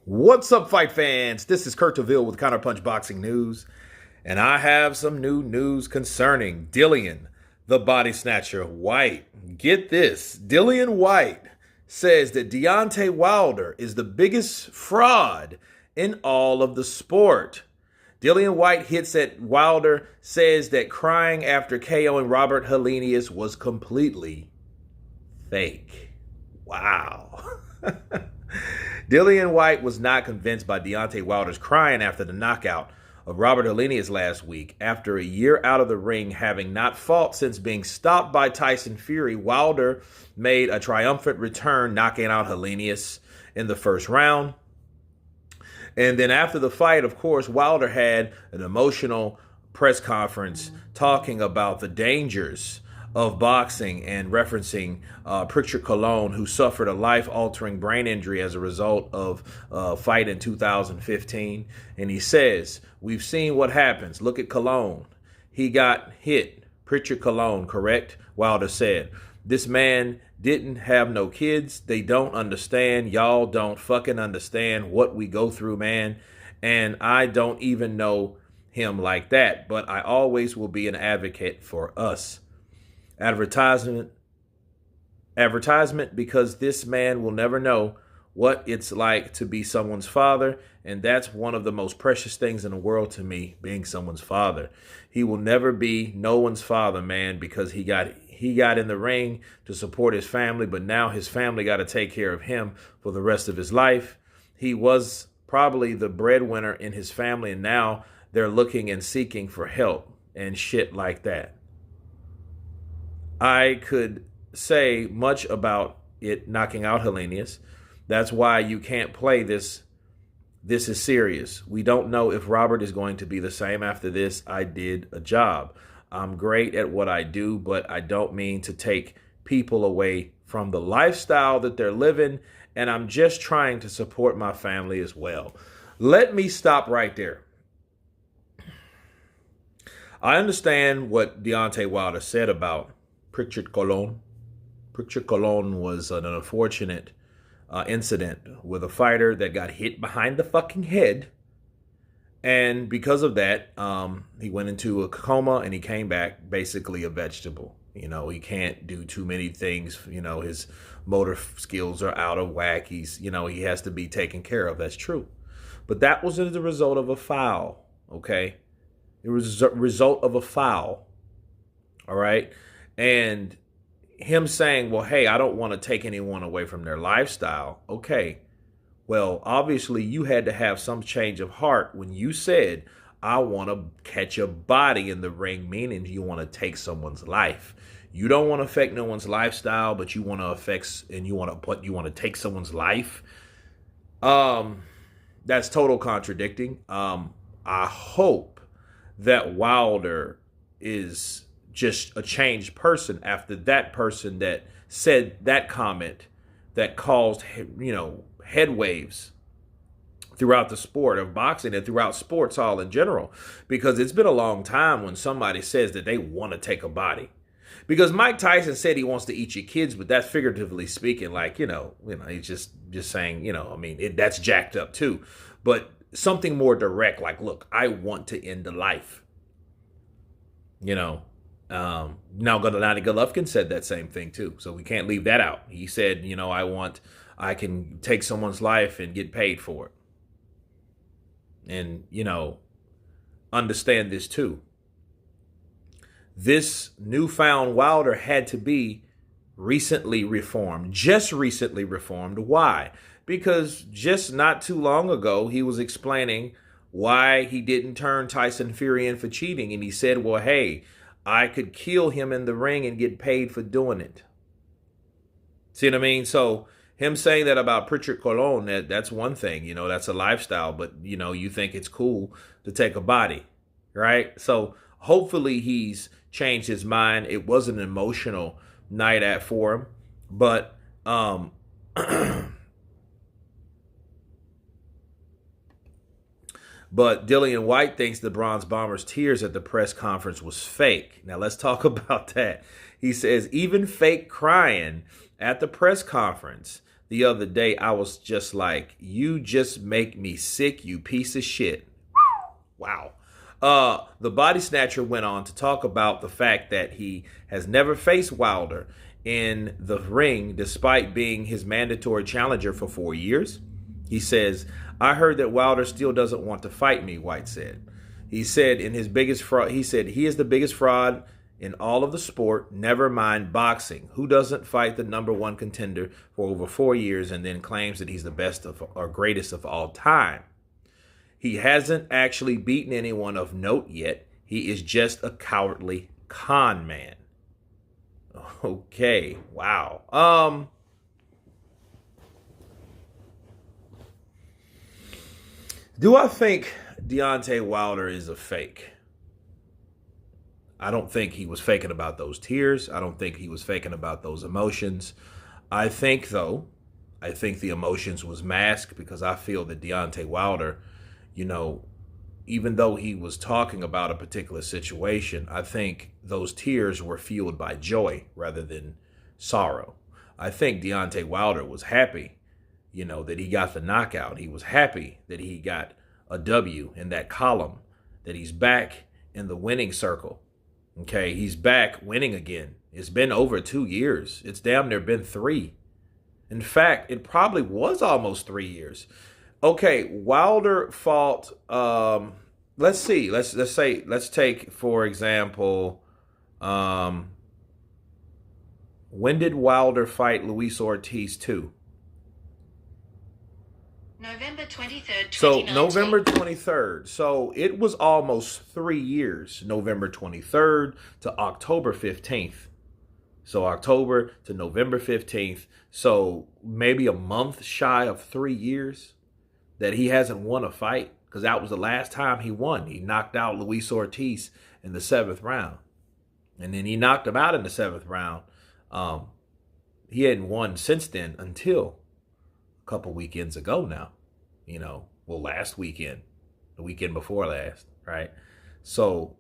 What's up, fight fans? This is Kurt DeVille with Counterpunch Boxing News, and I have some new news concerning Dillian, the body snatcher Whyte. Get this, Dillian Whyte says that Deontay Wilder is the biggest fraud in all of the sport. Dillian Whyte hits at Wilder, says that crying after KOing Robert Helenius was completely fake. Wow. Dillian Whyte was not convinced by Deontay Wilder's crying after the knockout of Robert Helenius last week. After a year out of the ring, having not fought since being stopped by Tyson Fury, Wilder made a triumphant return, knocking out Helenius in the first round. And then after the fight, of course, Wilder had an emotional press conference talking about the dangers of boxing and referencing Pritchard Colon, who suffered a life-altering brain injury as a result of a fight in 2015. And he says, we've seen what happens. Look at Colon. He got hit. Pritchard Colon, correct? Wilder said, this man didn't have no kids. They don't understand. Y'all don't fucking understand what we go through, man. And I don't even know him like that. But I always will be an advocate for us. Advertisement because this man will never know what it's like to be someone's father, and that's one of the most precious things in the world to me, being someone's father. He will never be no one's father, man, because he got in the ring to support his family, but now his family got to take care of him for the rest of his life. He was probably the breadwinner in his family, and now they're looking and seeking for help and shit like that. I could say much about it knocking out Helenius. That's why you can't play this. This is serious. We don't know if Robert is going to be the same after this. I did a job. I'm great at what I do, but I don't mean to take people away from the lifestyle that they're living, and I'm just trying to support my family as well. Let me stop right there. I understand what Deontay Wilder said about Pritchard Colon. Pritchard Colon was an unfortunate incident with a fighter that got hit behind the fucking head. And because of that, he went into a coma and he came back basically a vegetable. You know, he can't do too many things. You know, his motor skills are out of whack. He has to be taken care of. That's true. But that was as a result of a foul, okay? It was a result of a foul, all right? And him saying, well, hey, I don't want to take anyone away from their lifestyle. Okay, well, obviously you had to have some change of heart when you said, I want to catch a body in the ring, meaning you want to take someone's life. You don't want to affect no one's lifestyle, but you want to affect and you want to take someone's life. That's total contradicting. I hope that Wilder is just a changed person after that person that said that comment that caused, head waves throughout the sport of boxing and throughout sports all in general. Because it's been a long time when somebody says that they want to take a body. Because Mike Tyson said he wants to eat your kids, but that's figuratively speaking, like, he's just saying, that's jacked up too. But something more direct, like, look, I want to end the life. Now Gennady Golovkin said that same thing too, so we can't leave that out. He said, I can take someone's life and get paid for it. And, understand this too. This newfound Wilder had to be recently reformed, just recently reformed. Why? Because just not too long ago, he was explaining why he didn't turn Tyson Fury in for cheating. And he said, well, hey, I could kill him in the ring and get paid for doing it. See what I mean? So him saying that about Pritchard Colon, that's one thing, that's a lifestyle, but, you think it's cool to take a body, right? So hopefully he's changed his mind. It was an emotional night for him, but But Dillian Whyte thinks the Bronze Bomber's tears at the press conference was fake. Now, let's talk about that. He says, even fake crying at the press conference, the other day, I was just like, you just make me sick, you piece of shit. Wow. The body snatcher went on to talk about the fact that he has never faced Wilder in the ring despite being his mandatory challenger for 4 years. He says, I heard that Wilder still doesn't want to fight me, Whyte said. He said in his biggest fraud, he said he is the biggest fraud in all of the sport, never mind boxing. Who doesn't fight the number one contender for over 4 years and then claims that he's the best of or greatest of all time? He hasn't actually beaten anyone of note yet. He is just a cowardly con man. Okay, wow. Do I think Deontay Wilder is a fake? I don't think he was faking about those tears. I don't think he was faking about those emotions. I think the emotions was masked because I feel that Deontay Wilder, even though he was talking about a particular situation, I think those tears were fueled by joy rather than sorrow. I think Deontay Wilder was happy, that he got the knockout. He was happy that he got a W in that column, that he's back in the winning circle. Okay, he's back winning again. It's been over 2 years. It's damn near been 3. In fact, it probably was almost 3 years. Okay, Wilder fought. Let's see. Let's take for example. When did Wilder fight Luis Ortiz 2? November 23rd, 2019. So November 23rd. So it was almost 3 years. November 23rd to October 15th. So October to November 15th. So maybe a month shy of 3 years that he hasn't won a fight, because that was the last time he won. He knocked out Luis Ortiz in the 7th round. And then he knocked him out in the 7th round. He hadn't won since then until a couple weekends ago now. Last weekend, the weekend before last, right? So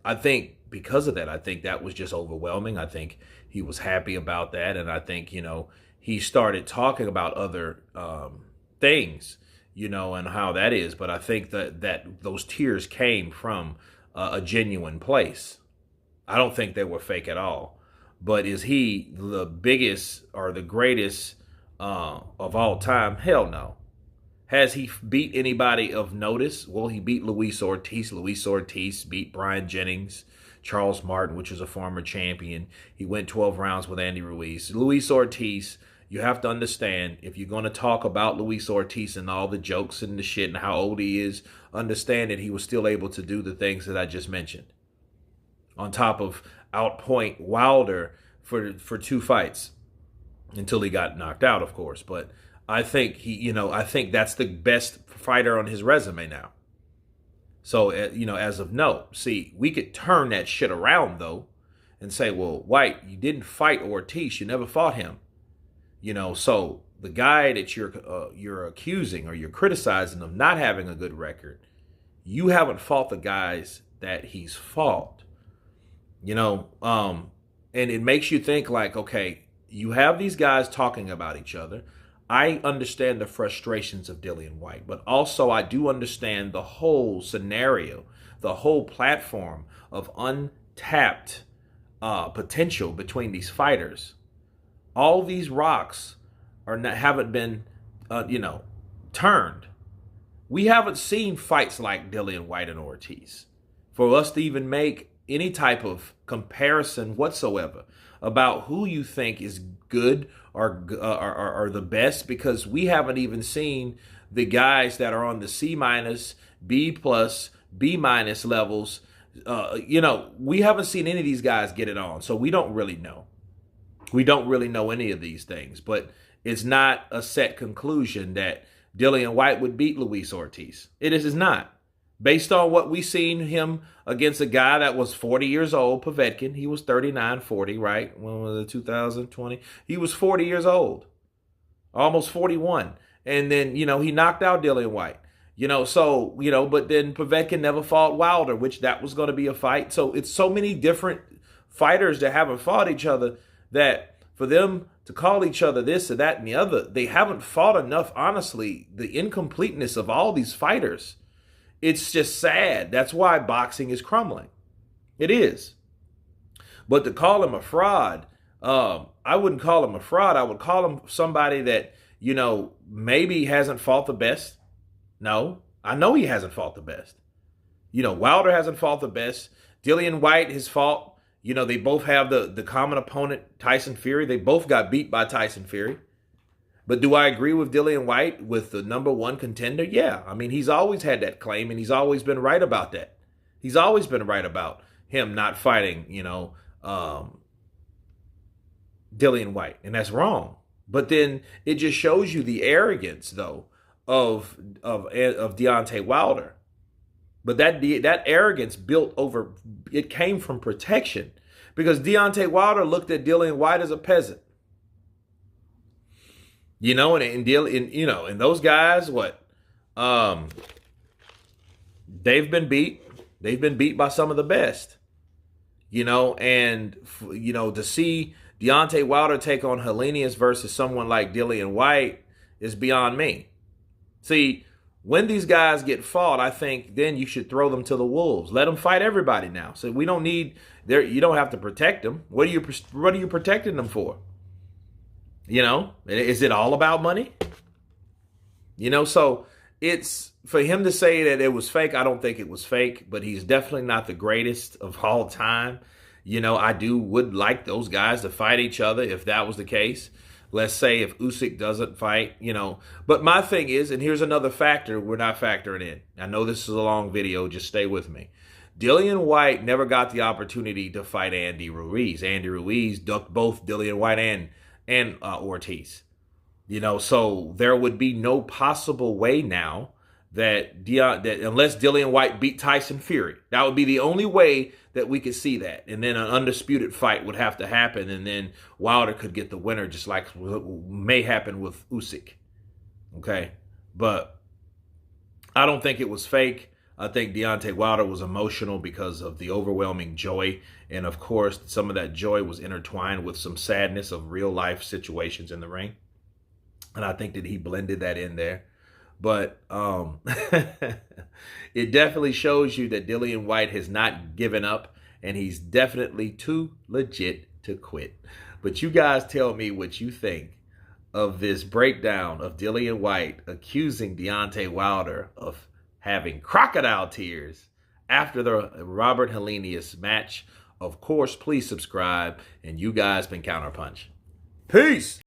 I think because of that, I think that was just overwhelming. I think he was happy about that. And I think, he started talking about other things, and how that is. But I think that those tears came from a genuine place. I don't think they were fake at all. But is he the biggest or the greatest of all time? Hell no. Has he beat anybody of notice? Well, he beat Luis Ortiz. Luis Ortiz beat Brian Jennings, Charles Martin, which is a former champion. He went 12 rounds with Andy Ruiz. Luis Ortiz, you have to understand, if you're going to talk about Luis Ortiz and all the jokes and the shit and how old he is, understand that he was still able to do the things that I just mentioned. On top of outpoint Wilder for 2 fights until he got knocked out, of course. But I think I think that's the best fighter on his resume now. So, as of note, see, we could turn that shit around though and say, well, Whyte, you didn't fight Ortiz. You never fought him. So the guy that you're accusing or you're criticizing of not having a good record, you haven't fought the guys that he's fought. And it makes you think like, okay, you have these guys talking about each other. I understand the frustrations of Dillian Whyte, but also I do understand the whole scenario, the whole platform of untapped potential between these fighters. All these rocks haven't been, turned. We haven't seen fights like Dillian Whyte and Ortiz for us to even make any type of comparison whatsoever about who you think is good or the best, because we haven't even seen the guys that are on the C-, B+, B- levels. We haven't seen any of these guys get it on, so we don't really know. We don't really know any of these things, but it's not a set conclusion that Dillian Whyte would beat Luis Ortiz. It is not. Based on what we seen him against a guy that was 40 years old, Povetkin. He was 39, 40, right? When was it, 2020? He was 40 years old, almost 41. And then, he knocked out Dillian Whyte. But then Povetkin never fought Wilder, which that was going to be a fight. So it's so many different fighters that haven't fought each other that for them to call each other this or that and the other. They haven't fought enough, honestly. The incompleteness of all these fighters, it's just sad. That's why boxing is crumbling. It is. But to call him a fraud, I wouldn't call him a fraud. I would call him somebody that, maybe hasn't fought the best. No, I know he hasn't fought the best. Wilder hasn't fought the best. Dillian Whyte has fought. They both have the common opponent, Tyson Fury. They both got beat by Tyson Fury. But do I agree with Dillian Whyte with the number one contender? Yeah. I mean, he's always had that claim, and he's always been right about that. He's always been right about him not fighting, Dillian Whyte. And that's wrong. But then it just shows you the arrogance, though, of Deontay Wilder. But that arrogance it came from protection, because Deontay Wilder looked at Dillian Whyte as a peasant. And those guys, they've been beat. They've been beat by some of the best. To see Deontay Wilder take on Helenius versus someone like Dillian Whyte is beyond me. See, when these guys get fought, I think then you should throw them to the wolves. Let them fight everybody now. So we don't need you don't have to protect them. What are you protecting them for? Is it all about money? So it's for him to say that it was fake. I don't think it was fake, but he's definitely not the greatest of all time. I would like those guys to fight each other if that was the case. Let's say if Usyk doesn't fight, But my thing is, and here's another factor we're not factoring in. I know this is a long video. Just stay with me. Dillian Whyte never got the opportunity to fight Andy Ruiz. Andy Ruiz ducked both Dillian Whyte and Ortiz. So there would be no possible way now that unless Dillian Whyte beat Tyson Fury, that would be the only way that we could see that. And then an undisputed fight would have to happen, and then Wilder could get the winner, just like may happen with Usyk. Okay? But I don't think it was fake. I think Deontay Wilder was emotional because of the overwhelming joy. And of course, some of that joy was intertwined with some sadness of real life situations in the ring. And I think that he blended that in there. But it definitely shows you that Dillian Whyte has not given up, and he's definitely too legit to quit. But you guys tell me what you think of this breakdown of Dillian Whyte accusing Deontay Wilder of having crocodile tears after the Robert Helenius match. Of course, please subscribe, and you guys been Counterpunch. Peace!